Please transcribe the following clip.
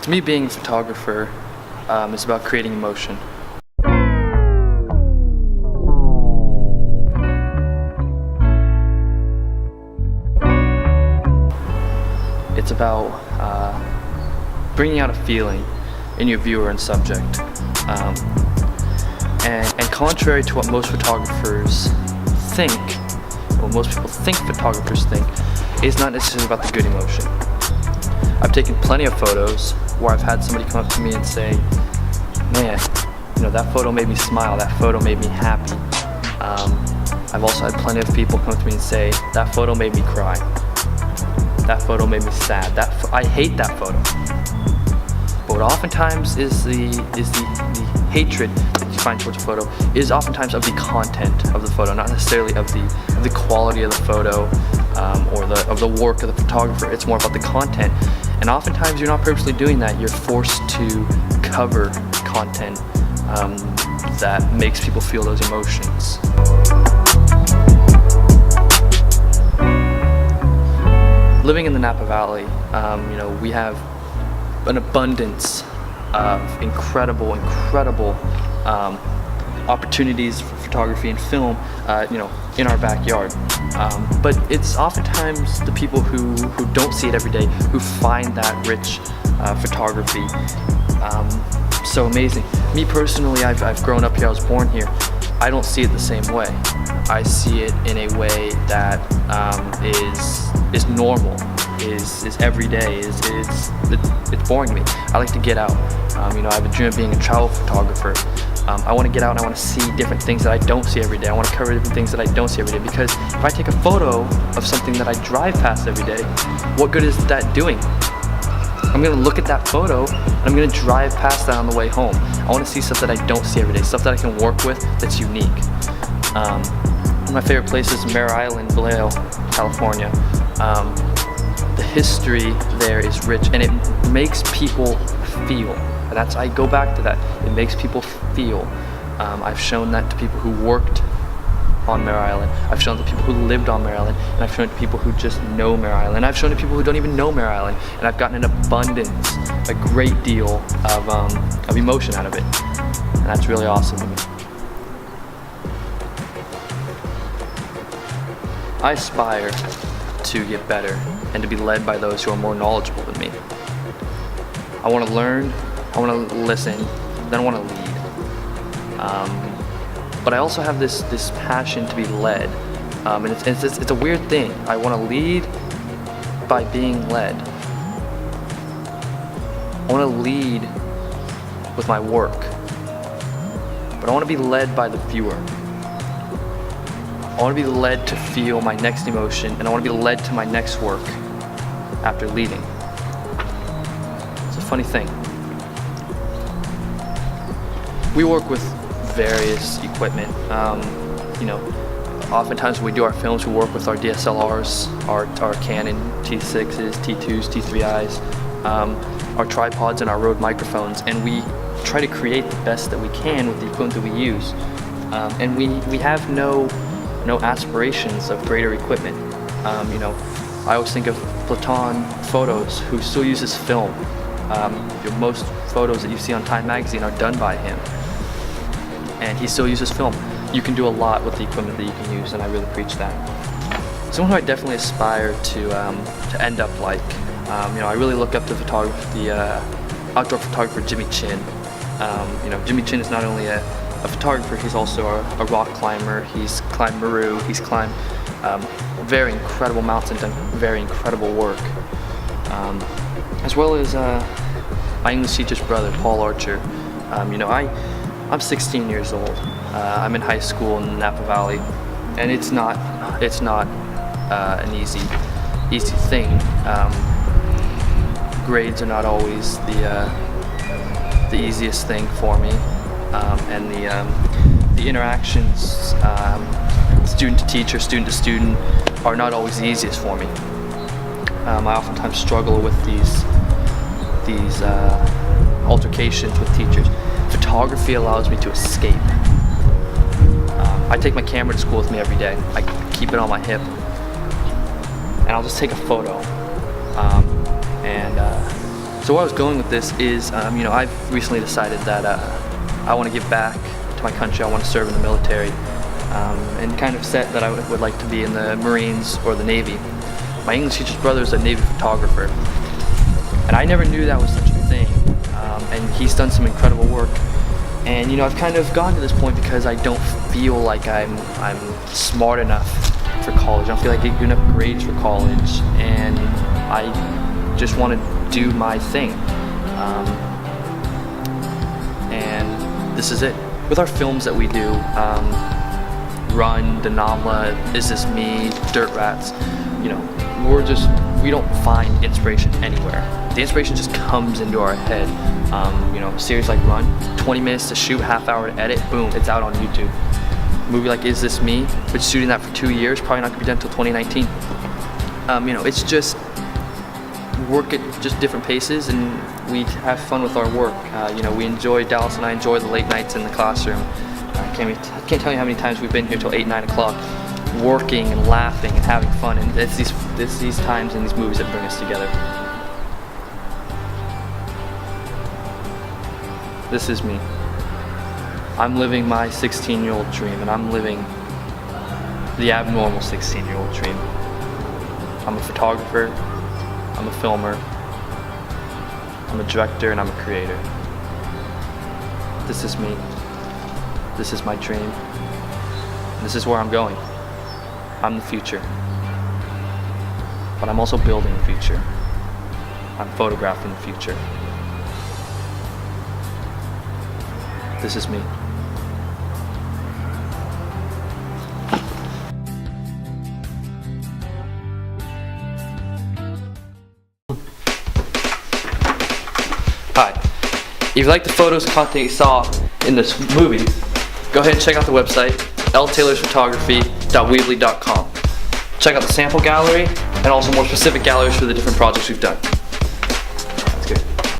To me, being a photographer is about creating emotion. It's about bringing out a feeling in your viewer and subject. And contrary to what most photographers think, what most people think photographers think, is not necessarily about the good emotion. I've taken plenty of photos where I've had somebody come up to me and say, man, that photo made me smile, that photo made me happy. I've also had plenty of people come up to me and say, that photo made me cry. That photo made me sad. I hate that photo. But what oftentimes is the hatred that you find towards a photo is oftentimes of the content of the photo, not necessarily of the quality of the photo or of the work of the photographer. It's more about the content. And oftentimes you're not purposely doing that. You're forced to cover content that makes people feel those emotions. Living in the Napa Valley, we have an abundance of incredible opportunities for photography and film, in our backyard. But it's oftentimes the people who don't see it every day who find that rich photography so amazing. Me personally, I've grown up here, I was born here. I don't see it the same way. I see it in a way that is normal, is everyday, it's boring me. I like to get out. I have a dream of being a travel photographer. I want to get out and I want to see different things that I don't see every day. I want to cover different things that I don't see every day, because if I take a photo of something that I drive past every day, what good is that doing? I'm going to look at that photo and I'm going to drive past that on the way home. I want to see stuff that I don't see every day, stuff that I can work with that's unique. One of my favorite places is Mare Island, Vallejo, California. The history there is rich and it makes people feel. I go back to that. It makes people feel. I've shown that to people who worked on Mare Island. I've shown it to people who lived on Mare Island, and I've shown it to people who just know Mare Island. I've shown it to people who don't even know Mare Island, and I've gotten an abundance, a great deal of emotion out of it, and that's really awesome to me. I aspire to get better and to be led by those who are more knowledgeable than me. I want to learn, I want to listen, then I want to lead. But I also have this passion to be led, and it's a weird thing. I want to lead by being led. I want to lead with my work, but I want to be led by the viewer. I want to be led to feel my next emotion, and I want to be led to my next work after leading. It's a funny thing. We work with various equipment. Oftentimes when we do our films, we work with our DSLRs, our Canon T6s, T2s, T3Is, our tripods and our Rode microphones, and we try to create the best that we can with the equipment that we use. And we have no aspirations of greater equipment. I always think of Platon Photos, who still uses film. Most photos that you see on Time Magazine are done by him, and he still uses film. You can do a lot with the equipment that you can use, and I really preach that. Someone who I definitely aspire to end up like. I really look up to the outdoor photographer Jimmy Chin. Jimmy Chin is not only a photographer, he's also a rock climber. He's climbed Meru, he's climbed very incredible mountains and very incredible work. As well as my English teacher's brother, Paul Archer. I'm 16 years old. I'm in high school in Napa Valley, and it's not an easy thing. Grades are not always the easiest thing for me, and the interactions, student to teacher, student to student, are not always the easiest for me. I oftentimes struggle with these altercations with teachers. Photography allows me to escape. I take my camera to school with me every day. I keep it on my hip, and I'll just take a photo. So where I was going with this is, I've recently decided that I want to give back to my country. I want to serve in the military, and kind of set that I would like to be in the Marines or the Navy. My English teacher's brother is a Navy photographer, and I never knew that was such a thing. And he's done some incredible work. And I've kind of gotten to this point because I don't feel like I'm smart enough for college. I don't feel like I get good enough grades for college, and I just want to do my thing. And this is it. With our films that we do, Run, Denamla, Is This Me, Dirt Rats, we don't find inspiration anywhere. The inspiration just comes into our head. A series like Run, 20 minutes to shoot, half hour to edit, boom, it's out on YouTube. A movie like Is This Me, which shooting that for 2 years, probably not gonna be done until 2019. It's just work at just different paces, and we have fun with our work. Dallas and I enjoy the late nights in the classroom. I can't tell you how many times we've been here till 8, 9 o'clock, working and laughing and having fun, and it's these times and these movies that bring us together. This is me. I'm living my 16-year-old dream, and I'm living the abnormal 16-year-old dream. I'm a photographer, I'm a filmer, I'm a director, and I'm a creator. This is me. This is my dream. This is where I'm going. I'm the future. But I'm also building the future. I'm photographing the future. This is me. Hi. If you like the photos and content you saw in this movie, go ahead and check out the website, ltaylorsphotography.weebly.com. Check out the sample gallery and also more specific galleries for the different projects we've done.